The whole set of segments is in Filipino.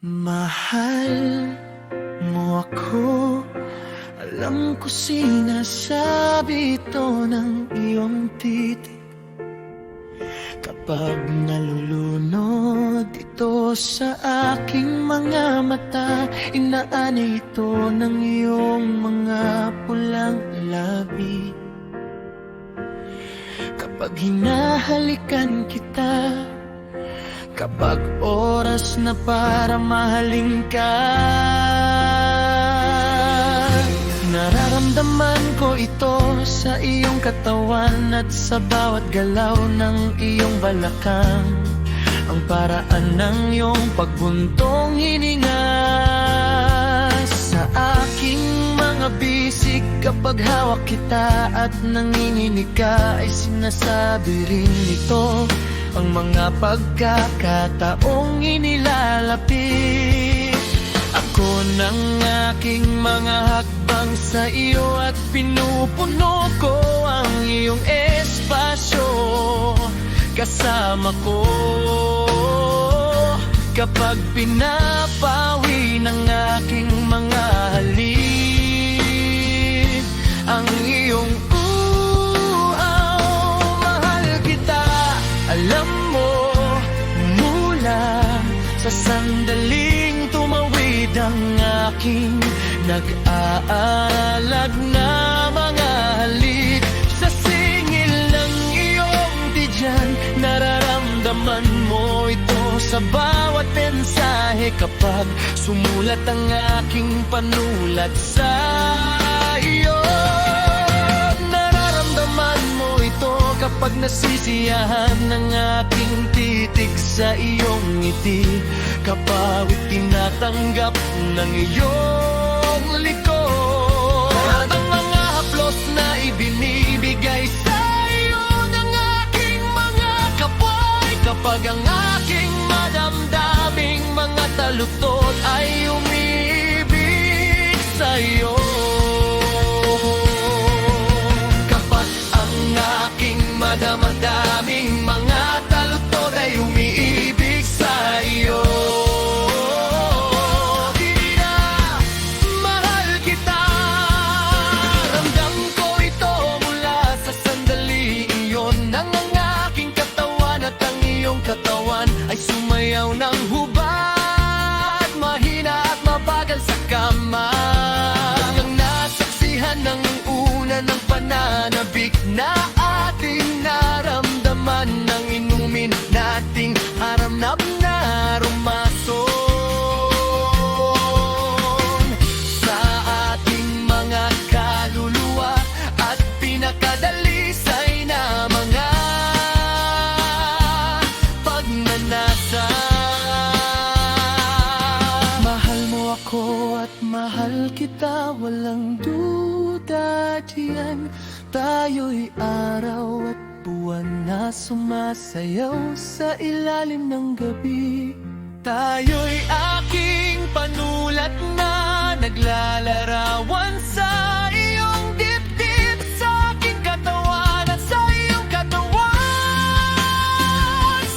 Mahal mo ako, alam ko sinasabi ito ng iyong titig. Kapag nalulunod ito sa aking mga mata, inaani ito ng iyong mga pulang labi. Kapag hinahalikan kita, kapag oras na para mahalin ka, nararamdaman ko ito sa iyong katawan at sa bawat galaw ng iyong balakang. Ang paraan ng iyong pagbuntong hininga sa aking mga bisig. Kapag hawak kita at nanginginig ka, ay sinasabi rin ito ang mga pagkakataong inilalapit ako ng aking mga hakbang sa iyo, at pinupuno ko ang iyong espasyo kasama ko. Kapag pinapawi ng aking mga halik ang iyong mahal kita. Alam mo, mula sa sandaling tumawid ang aking nag-aalab na mga halik, sa singil ng iyong tiyan, nararamdaman mo ito sa bawat mensahe. Kapag sumulat ang aking panulat sa iyo, nararamdaman mo ito kapag nasisiyahan ng aking titig sa iyong ngiti. Kapag tinatanggap ng iyong likod ang mga haplos na ibinibigay sa iyo ng aking mga kapwa. Kapag ang aking madamdaming mga taluktot ay umiibig sa iyo, kapag ang aking madamadaming mga taluktot ay umiibig sa iyo, mahal kita. Ramdam ko ito mula sa sandaling iyon, nang ang aking katawan at ang iyong katawan ay sumayaw ng hubad, mahina at mabagal sa kama. Ang nasaksihan ng una ng pananabik na ating naramdaman, ng inumin nating haramnap na rumason sa ating mga kaluluwa at pinakadalisay na mga pagnanasa. Mahal mo ako at mahal kita, walang duda diyan. Tayo'y araw at buwan na sumasayaw sa ilalim ng gabi. Tayo'y aking panulat na naglalarawan sa iyong dibdib, sa aking katawan at sa iyong katawan.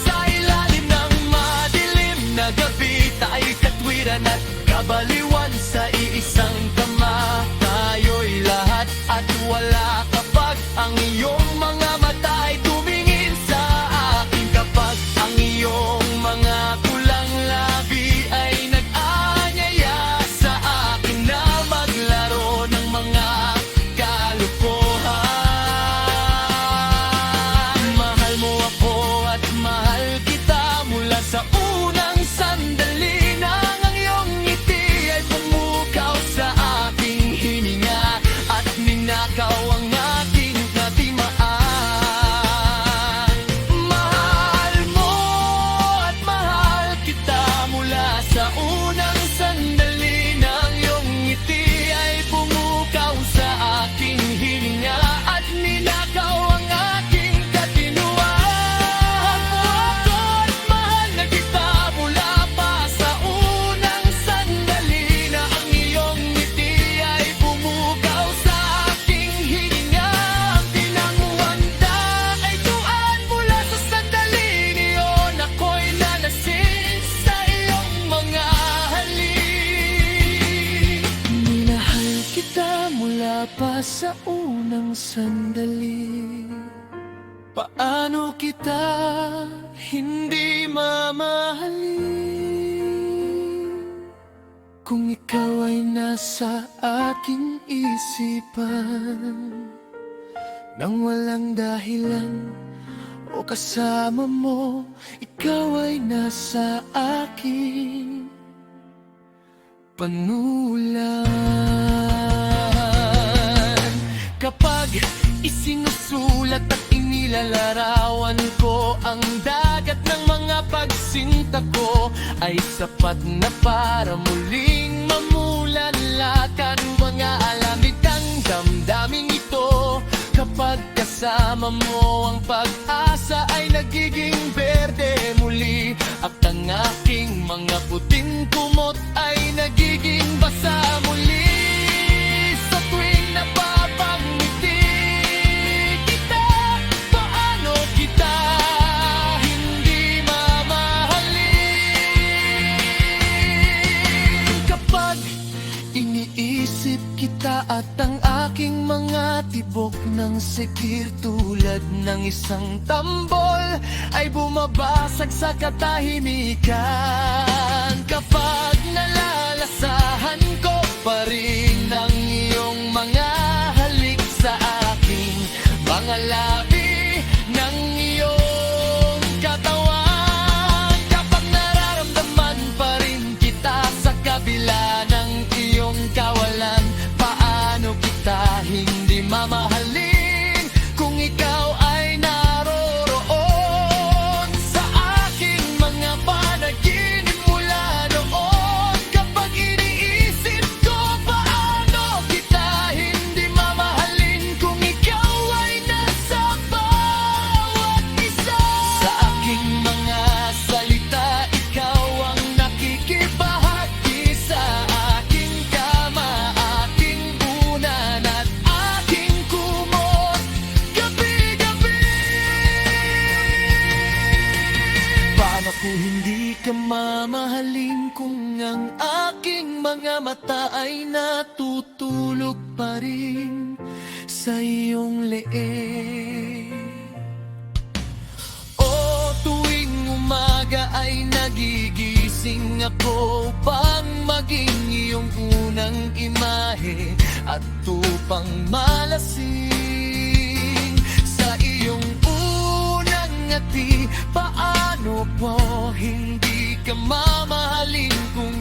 Sa ilalim ng madilim na gabi, tayo'y katwiran at kabaliwan sa iisang tama. Tayo'y lahat at wala kapag ang iyong mga mata ay tumingin sa akin. Kapag ang iyong mga kulang labi ay nag-aanyaya sa akin na maglaro ng mga kalokohan. Mahal mo ako at mahal kita mula sa unang sandali, nang ang iyong ngiti ay pa sa unang sandali. Paano kita hindi mamahalin kung ikaw ay nasa aking isipan? Nang walang dahilan o kasama mo, ikaw ay nasa aking panulan. Kapag isinusulat at inilalarawan ko ang dagat ng mga pagsinta ko, ay sapat na para muling mamulanlakan mga alamid ng damdaming ito. Kapag kasama mo, ang pag-asa ay nagiging berde muli, at ang aking mga puting kumot ay nagiging basa muli. Sa tuwing napapangiti kita, paano kita hindi mamahalin? Kapag iniisip kita at ang aking mga tibok ng sikir tulad ng isang tambol ay bumabasag sa katahimikan. Kapag nalalasahan ko pa rin ang iyong mga halik sa aking mga labi ng iyong katawan. Kapag nararamdaman pa rin kita sa kabila ng iyong kawalan, paano kita hindi mamahalin kung ikaw ay naroroon sa aking mga panaginip mula noon? Kapag iniisip ko, paano kita hindi mamahalin kung ikaw ay nasa bawat isa? Sa aking mga salita, ikaw ang nakikibahagi sa aking kama, aking unan at aking kumot gabi-gabi. Paano kung hindi ka mamahalin kung ang aking mga mata ay natutulog pa rin sa iyong leeg? O tuwing umaga ay nagigising ako pang maging iyong unang imahe at tupang malasing sa iyong unang ngati. Paano po hindi ka mamahalin kung